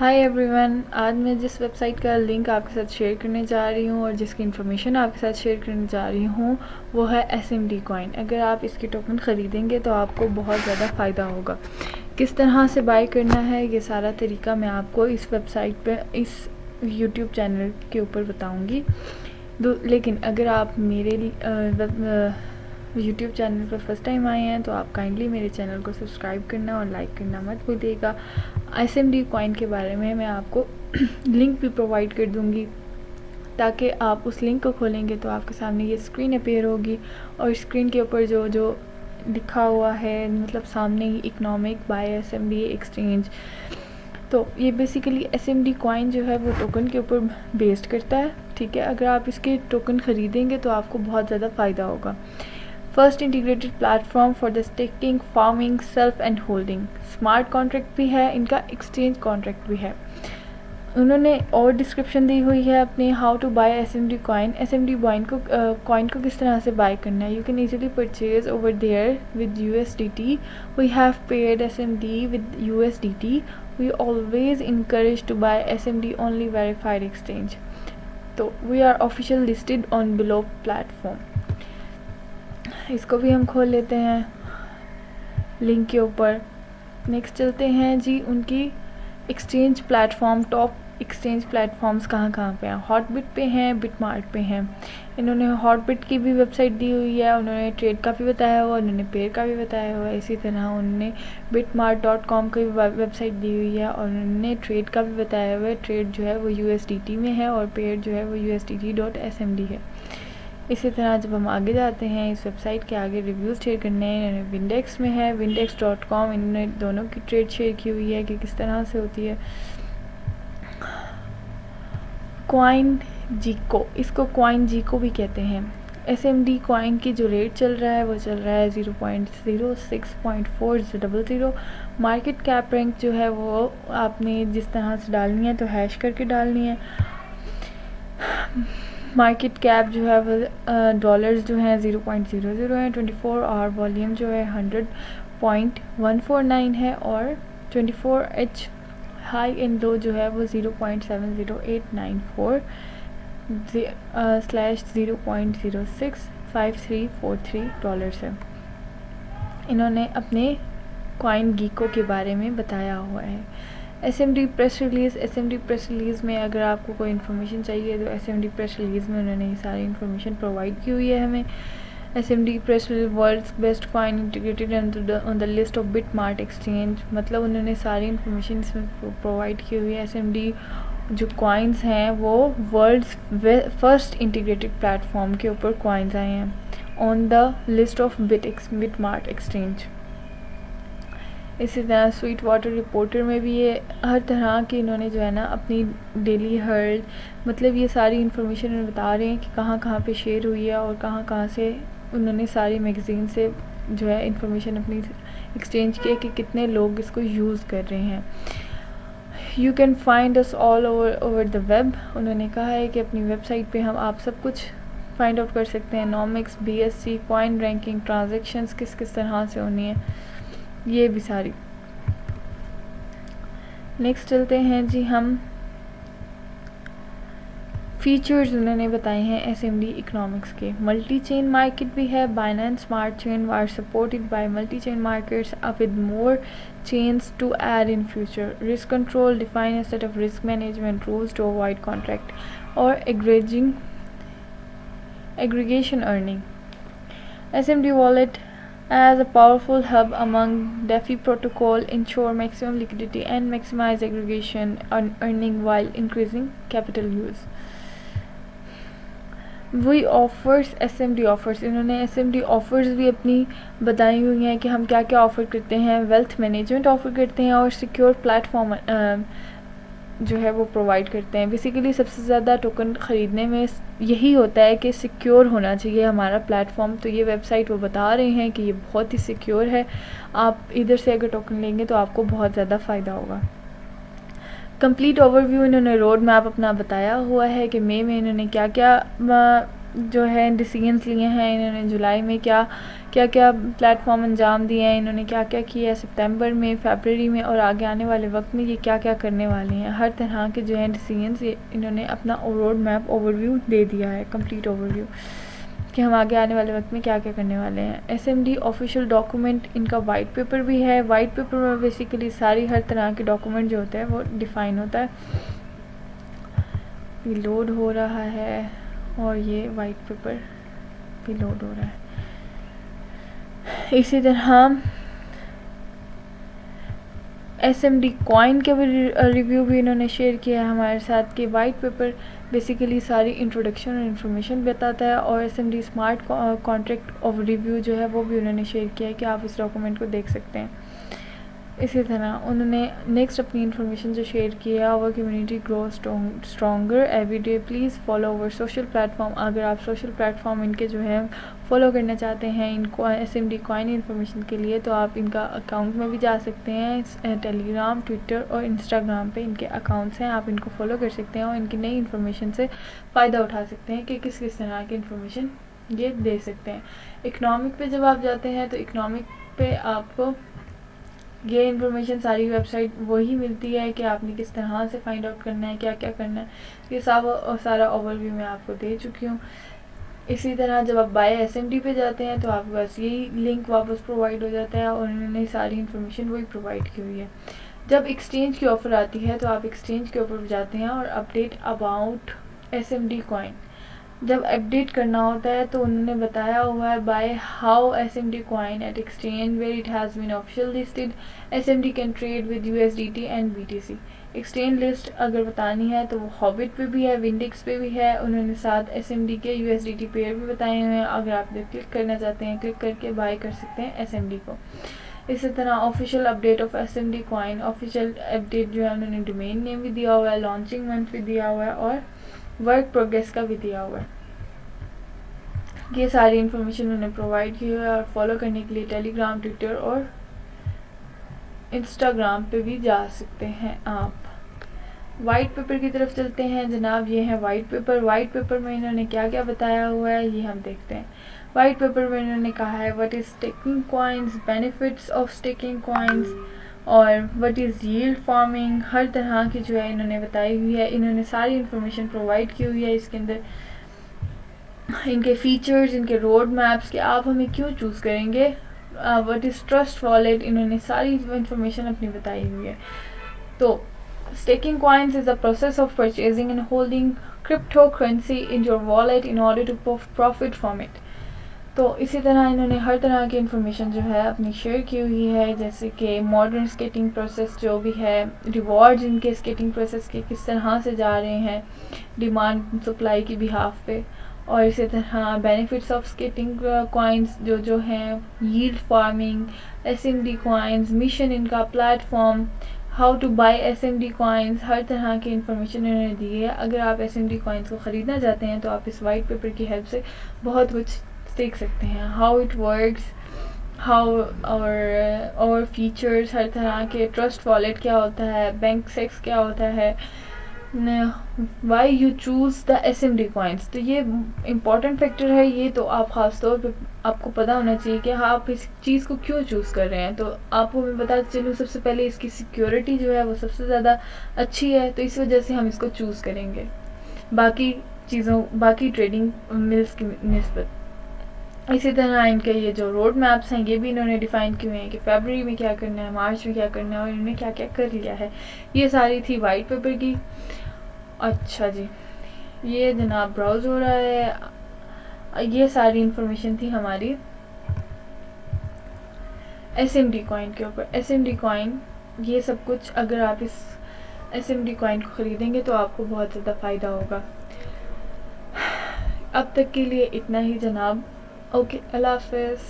Hi everyone, आज मैं जिस वेबसाइट का लिंक आपके साथ शेयर करने जा रही हूँ और जिसकी इन्फॉर्मेशन आपके साथ शेयर करने जा रही हूँ वो है SMD कॉइन। अगर आप इसकी टोकन ख़रीदेंगे तो आपको बहुत ज़्यादा फ़ायदा होगा। किस तरह से बाय करना है ये सारा तरीका मैं आपको इस वेबसाइट पे इस यूट्यूब चैनल के ऊपर बताऊँगी। लेकिन अगर आप मेरे यूट्यूब चैनल पर फर्स्ट टाइम आए हैं तो आप काइंडली मेरे चैनल को सब्सक्राइब करना और लाइक करना मत भूलिएगा। SMD कॉइन के बारे में मैं आपको लिंक भी प्रोवाइड कर दूंगी ताकि आप उस लिंक को खोलेंगे तो आपके सामने ये स्क्रीन अपीयर होगी और स्क्रीन के ऊपर जो जो लिखा हुआ है मतलब सामने ही इकोनॉमिक बाय SMD एक्सचेंज। तो ये बेसिकली SMD कॉइन जो है वो टोकन के ऊपर बेस्ड करता है, ठीक है। अगर आप इसके टोकन ख़रीदेंगे तो आपको बहुत ज़्यादा फ़ायदा होगा। First integrated platform for the staking, farming, self and holding. Smart contract भी है इनका, एक्सचेंज कॉन्ट्रैक्ट भी है। उन्होंने और डिस्क्रिप्शन दी हुई है अपनी how to buy SMD coin. SMD coin को किस तरह से बाय करना है। You can easily purchase over there with USDT। We have paid SMD with USDT। We always encourage to buy SMD only verified exchange. तो we are official listed on below platform. इसको भी हम खोल लेते हैं link के ऊपर। Next चलते हैं जी, उनकी exchange platform, top exchange platforms कहाँ कहाँ पे हैं। हॉटबिट पे हैं, बिटमार्ट पे हैं। इन्होंने हॉटबिट की भी वेबसाइट दी हुई है, उन्होंने ट्रेड का भी बताया हुआ, उन्होंने पेयर का भी बताया हुआ है। इसी तरह उन्होंने bitmart.com की भी वेबसाइट दी हुई है और उन्होंने ट्रेड का भी बताया हुआ है। ट्रेड जो है वो USDT में है और पेयर जो है वो USDT.SMD है। इसी तरह जब हम आगे जाते हैं इस वेबसाइट के आगे रिव्यूज़ शेयर करने हैं। इन्होंने विंडेक्स में है, windex.com, इन्होंने दोनों की ट्रेड शेयर की हुई है कि किस तरह से होती है। कॉइन जीको, इसको कॉइन जीको भी कहते हैं। SMD कॉइन की जो रेट चल रहा है वो चल रहा है 0.06.400। मार्केट कैप रैंक जो है वो आपने जिस तरह से डालनी है तो हैश करके डालनी है। मार्केट कैप जो है वो डॉलर्स जो हैं 0.00 है। 24 आवर वॉल्यूम जो है 100.149 है और 24H हाई एंड लो जो है वो 0.70894/0.065343 डॉलर्स है। इन्होंने अपने कॉइन गीको के बारे में बताया हुआ है। SMD प्रेस रिलीज़ में अगर आपको कोई इन्फॉर्मेशन चाहिए तो SMD प्रेस रिलीज़ में उन्होंने ये सारी इन्फॉर्मेशन प्रोवाइड की हुई है हमें। SMD press release world's best coin integrated on the list of BitMart exchange, मतलब उन्होंने सारी इन्फॉर्मेशन इसमें प्रोवाइड की हुई है। SMD जो कॉइन्स हैं वो वर्ल्ड्स फर्स्ट इंटीग्रेटेड प्लेटफॉर्म के ऊपर कॉइन्स आए हैं on the list of BitMart exchange. इसी तरह स्वीट वाटर रिपोर्टर में भी ये हर तरह की इन्होंने जो है ना अपनी डेली हर्ड मतलब ये सारी इन्फॉर्मेशन बता रहे हैं कि कहाँ कहाँ पे शेयर हुई है और कहाँ कहाँ से उन्होंने सारी मैगज़ीन से जो है इन्फॉर्मेशन अपनी एक्सचेंज की कि कितने लोग इसको यूज़ कर रहे हैं। You can find us all over the web. उन्होंने कहा है कि अपनी वेबसाइट पे हम आप सब कुछ फाइंड आउट कर सकते हैं। नॉमिक्स, BSC, कॉइन रैंकिंग, ट्रांजेक्शन्स किस किस तरह से होनी है, ये भी सारी। नेक्स्ट चलते हैं जी हम, फीचर्स उन्होंने बताए हैं SMD इकोनॉमिक्स के। मल्टी चेन मार्केट भी है। Binance smart chain are supported by multi chain markets with more chains to add in future. Risk control define a set of risk management rules to avoid contract और aggregation earning. SMD wallet as a powerful hub among DeFi protocol ensure maximum liquidity and maximize aggregation and earning while increasing capital use. We offers SMD offers, इन्होंने SMD offers भी अपनी बताई हुई हैं कि हम क्या क्या ऑफ़र करते हैं। वेल्थ मैनेजमेंट ऑफ़र करते हैं और सिक्योर प्लेटफॉर्म जो है वो प्रोवाइड करते हैं। बेसिकली सबसे ज़्यादा टोकन ख़रीदने में यही होता है कि सिक्योर होना चाहिए हमारा प्लेटफॉर्म। तो ये वेबसाइट वो बता रहे हैं कि ये बहुत ही सिक्योर है। आप इधर से अगर टोकन लेंगे तो आपको बहुत ज़्यादा फ़ायदा होगा। कंप्लीट ओवरव्यू इन्होंने रोड मैप अपना बताया हुआ है कि मई में इन्होंने क्या क्या जो है डिसीजंस लिए हैं, इन्होंने जुलाई में क्या क्या क्या प्लेटफॉर्म अंजाम दिए हैं, इन्होंने क्या क्या किया है सितंबर में, फरवरी में और आगे आने वाले वक्त में ये क्या क्या करने वाले हैं। हर तरह के जो है डिसीजंस ये इन्होंने अपना रोड मैप ओवरव्यू दे दिया है, कंप्लीट ओवरव्यू कि हम आगे आने वाले वक्त में क्या क्या करने वाले हैं। एसएमडी ऑफिशियल डॉक्यूमेंट इनका वाइट पेपर भी है। वाइट पेपर में बेसिकली सारी हर तरह के डॉक्यूमेंट जो होते हैं वो डिफ़ाइन होता है। भी लोड हो रहा है और ये वाइट पेपर भी लोड हो रहा है। इसी तरह एसएमडी कॉइन के भी रिव्यू भी इन्होंने शेयर किया है हमारे साथ कि वाइट पेपर बेसिकली सारी इंट्रोडक्शन और इन्फॉर्मेशन बताता है, और SMD smart contract of review जो है वो भी उन्होंने शेयर किया है कि आप इस डॉक्यूमेंट को देख सकते हैं। इसी तरह उन्होंने नेक्स्ट अपनी इन्फॉर्मेशन जो शेयर किया, our community grow stronger every day, please follow over social platform. अगर आप सोशल प्लेटफॉर्म इनके जो है फॉलो करना चाहते हैं इनको एसएमडी कॉइन इन्फॉर्मेशन के लिए, तो आप इनका अकाउंट में भी जा सकते हैं। टेलीग्राम, ट्विटर और इंस्टाग्राम पे इनके अकाउंट्स हैं, आप इनको फॉलो कर सकते हैं और इनकी नई इन्फॉर्मेशन से फ़ायदा उठा सकते हैं कि किस किस तरह की इन्फॉर्मेशन ये दे सकते हैं। इकनॉमिक पे जब आप जाते हैं तो इकनॉमिक पे आपको ये इन्फॉर्मेशन सारी वेबसाइट वही मिलती है कि आपने किस तरह से फाइंड आउट करना है, क्या क्या करना है, ये सारा ओवरव्यू मैं आपको दे चुकी हूँ। इसी तरह जब आप बाय एसएमडी पे जाते हैं तो आपके पास यही लिंक वापस प्रोवाइड हो जाता है और उन्होंने सारी इन्फॉर्मेशन वही प्रोवाइड की हुई है। जब एक्सचेंज की ऑफ़र आती है तो आप एक्सचेंज के ऊपर जाते हैं और अपडेट अबाउट एसएमडी कॉइन जब अपडेट करना होता है तो उन्होंने बताया हुआ है by how SMD coin at exchange where it has been official listed SMD can trade with USDT and BTC. Exchange list अगर बतानी है तो वो हॉबिट पे भी है, विंडिक्स पे भी है। उन्होंने साथ एसएमडी के यूएसडीटी पेयर भी बताए हुए हैं, अगर आप क्लिक करना चाहते हैं क्लिक करके बाय कर सकते हैं एसएमडी को। इसी तरह official update of SMD coin, official update जो है उन्होंने डोमेन नेम भी दिया हुआ है, लॉन्चिंग मंथ भी दिया हुआ है और वर्क प्रोग्रेस का भी दिया हुआ है। ये सारी इन्फॉर्मेशन उन्होंने प्रोवाइड की है और फॉलो करने के लिए टेलीग्राम, ट्विटर और इंस्टाग्राम पे भी जा सकते हैं आप। वाइट पेपर की तरफ चलते हैं जनाब, ये है वाइट पेपर। वाइट पेपर में इन्होंने क्या क्या बताया हुआ है ये हम देखते हैं। वाइट पेपर में इन्होंने कहा है what is staking coins, benefits of staking coins और व्हाट इज़ यील्ड फार्मिंग, हर तरह की जो है इन्होंने बताई हुई है। इन्होंने सारी इन्फॉर्मेशन प्रोवाइड की हुई है इसके अंदर, इनके फीचर्स, इनके रोड मैप्स कि आप हमें क्यों चूज़ करेंगे, व्हाट इज़ ट्रस्ट वॉलेट, इन्होंने सारी इन्फॉर्मेशन अपनी बताई हुई है। तो staking coins is the process of purchasing and holding cryptocurrency in your wallet in order to profit from it। तो इसी तरह इन्होंने हर तरह की इन्फॉर्मेशन जो है अपनी शेयर की हुई है, जैसे कि मॉडर्न स्केटिंग प्रोसेस जो भी है, रिवॉर्ड्स इनके स्केटिंग प्रोसेस के किस तरह से जा रहे हैं डिमांड सप्लाई की बिहाफ पे, और इसी तरह बेनिफिट्स ऑफ स्केटिंग कॉइन्स जो हैं, yield farming, SMD coins, mission इनका, platform, how to buy SMD coins, हर तरह की इन्फॉर्मेशन इन्होंने दी है। अगर आप एसएमडी कॉइन्स को ख़रीदना चाहते हैं तो आप इस वाइट पेपर की हेल्प से बहुत कुछ सीख सकते हैं। हाउ इट वर्क्स, हाउ और फीचर्स, हर तरह के, ट्रस्ट वॉलेट क्या होता है, बैंक सेक्स क्या होता है, why you choose the SMD coins. तो ये इम्पॉर्टेंट फैक्टर है, ये तो आप ख़ास तौर पे आपको पता होना चाहिए कि हाँ आप इस चीज़ को क्यों चूज़ कर रहे हैं। तो आपको मैं बताते चलूँ सबसे पहले इसकी सिक्योरिटी जो है वो सबसे ज़्यादा अच्छी है, तो इस वजह से हम इसको चूज़ करेंगे बाकी चीज़ों, बाकी ट्रेडिंग मिल्स की निस्बत। इसी तरह इनके ये जो रोड मैप्स हैं ये भी इन्होंने डिफ़ाइन किए हैं कि फरवरी में क्या करना है, मार्च में क्या करना है और इन्होंने क्या क्या कर लिया है। ये सारी थी वाइट पेपर की। अच्छा जी, ये जनाब ब्राउज़ हो रहा है। ये सारी इन्फॉर्मेशन थी हमारी एसएमडी कॉइन के ऊपर। एसएमडी कॉइन ये सब कुछ, अगर आप इस एसएमडी कॉइन को ख़रीदेंगे तो आपको बहुत ज़्यादा फ़ायदा होगा। अब तक के लिए इतना ही जनाब। ओके, अल्लाह हाफ़िज़।